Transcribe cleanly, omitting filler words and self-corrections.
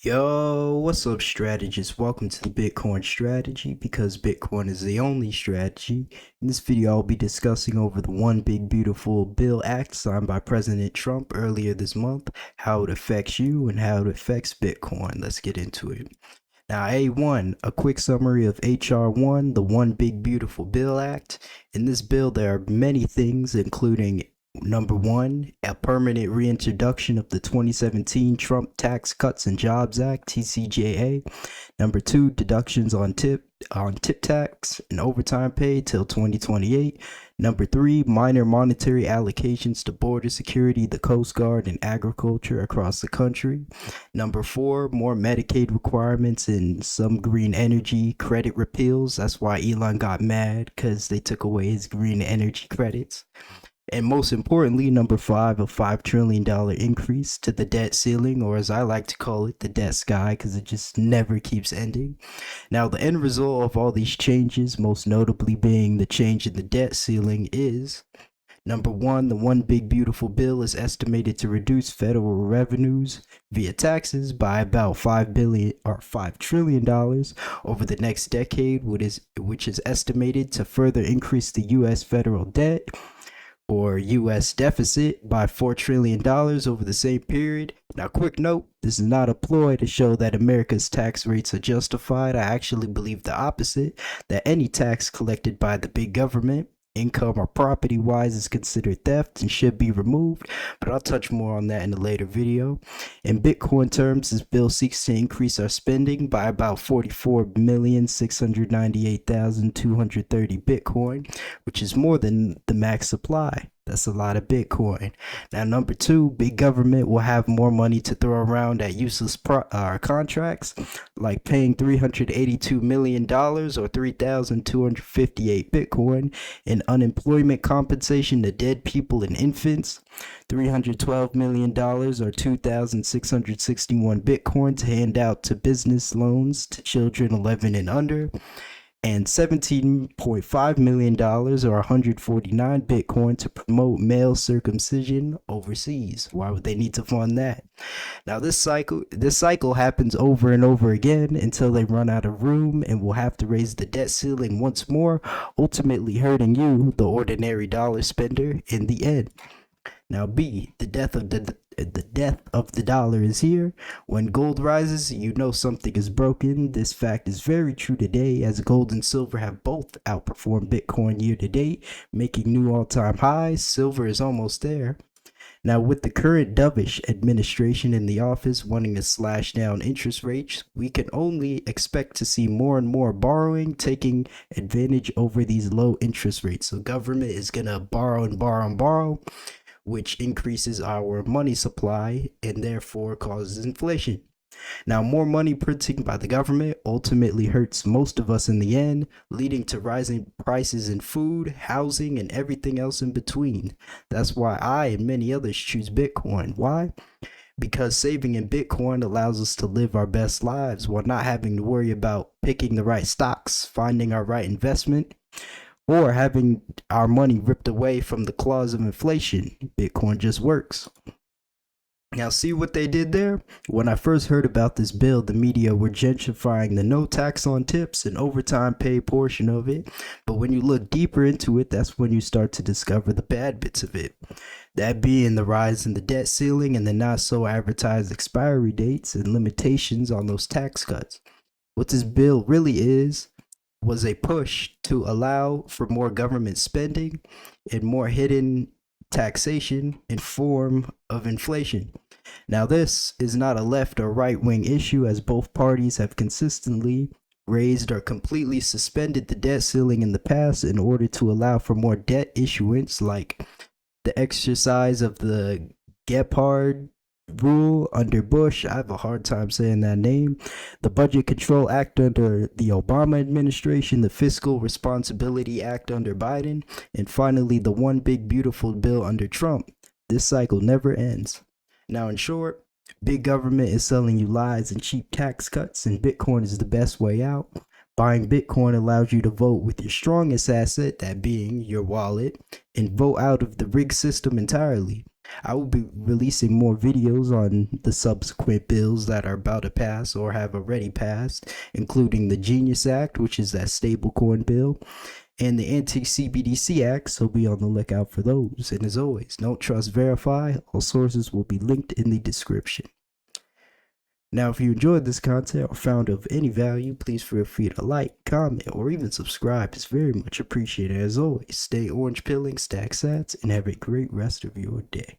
Yo, what's up, strategists? Welcome to the Bitcoin strategy because Bitcoin is the only strategy. In this video, I'll be discussing over the One Big Beautiful Bill Act signed by President Trump earlier this month, how it affects you, and how it affects Bitcoin. Let's get into it. Now, A1, a quick summary of HR 1, the One Big Beautiful Bill Act. In this bill, there are many things, including number one, a permanent reintroduction of the 2017 Trump Tax Cuts and Jobs Act, TCJA. Number two, deductions on tip tax and overtime pay till 2028. Number three, minor monetary allocations to border security, the Coast Guard, and agriculture across the country. Number four, more Medicaid requirements and some green energy credit repeals. That's why Elon got mad, because they took away his green energy credits. And most importantly, number five, a $5 trillion increase to the debt ceiling, or as I like to call it, the debt sky, because it just never keeps ending. Now, the end result of all these changes, most notably being the change in the debt ceiling, is number one, the One Big Beautiful Bill is estimated to reduce federal revenues via taxes by about $5 trillion over the next decade, which is estimated to further increase the U.S. federal debt or U.S. deficit by $4 trillion over the same period. Now, quick note, this is not a ploy to show that America's tax rates are justified. I actually believe the opposite, that any tax collected by the big government, income or property wise, is considered theft and should be removed, but I'll touch more on that in a later video. In Bitcoin terms, this bill seeks to increase our spending by about 44,698,230 Bitcoin, which is more than the max supply. That's a lot of Bitcoin. Now, number two, big government will have more money to throw around at useless contracts, like paying $382 million or 3,258 Bitcoin in unemployment compensation to dead people and infants, $312 million or 2,661 Bitcoin to hand out to business loans to children 11 and under, and $17.5 million or 149 Bitcoin to promote male circumcision overseas. Why would they need to fund that? Now, this cycle happens over and over again until they run out of room and will have to raise the debt ceiling once more, ultimately hurting you, the ordinary dollar spender, in the end. Now, B, the death of the dollar is here. When gold rises, you know something is broken. This fact is very true today, as gold and silver have both outperformed Bitcoin year to date, making new all-time highs. Silver is almost there. Now, with the current dovish administration in the office wanting to slash down interest rates, we can only expect to see more and more borrowing, taking advantage over these low interest rates. So government is going to borrow and borrow and borrow, which increases our money supply and therefore causes inflation. Now, more money printing by the government ultimately hurts most of us in the end, leading to rising prices in food, housing, and everything else in between. That's why I and many others choose Bitcoin. Why? Because saving in Bitcoin allows us to live our best lives while not having to worry about picking the right stocks, finding our right investment, or having our money ripped away from the claws of inflation. Bitcoin just works. Now, see what they did there? When I first heard about this bill, the media were gentrifying the no tax on tips and overtime pay portion of it. But when you look deeper into it, that's when you start to discover the bad bits of it. That being the rise in the debt ceiling and the not so advertised expiry dates and limitations on those tax cuts. What this bill really is was a push to allow for more government spending and more hidden taxation in form of inflation. Now, this is not a left or right wing issue, as both parties have consistently raised or completely suspended the debt ceiling in the past in order to allow for more debt issuance, like the exercise of the Gephardt rule under Bush. I have a hard time saying that name. The Budget Control Act under the Obama administration, the Fiscal Responsibility Act under Biden, and finally the One Big Beautiful Bill under Trump. This cycle never ends. Now, in short, big government is selling you lies and cheap tax cuts, and Bitcoin is the best way out. Buying Bitcoin allows you to vote with your strongest asset, that being your wallet, and vote out of the rigged system entirely. I will be releasing more videos on the subsequent bills that are about to pass or have already passed, including the Genius Act, which is that stablecoin bill, and the Anti-CBDC Act, so be on the lookout for those. And as always, don't trust, verify. All sources will be linked in the description. Now, if you enjoyed this content or found it of any value, please feel free to like, comment, or even subscribe. It's very much appreciated. As always, stay orange pilling, stack sats, and have a great rest of your day.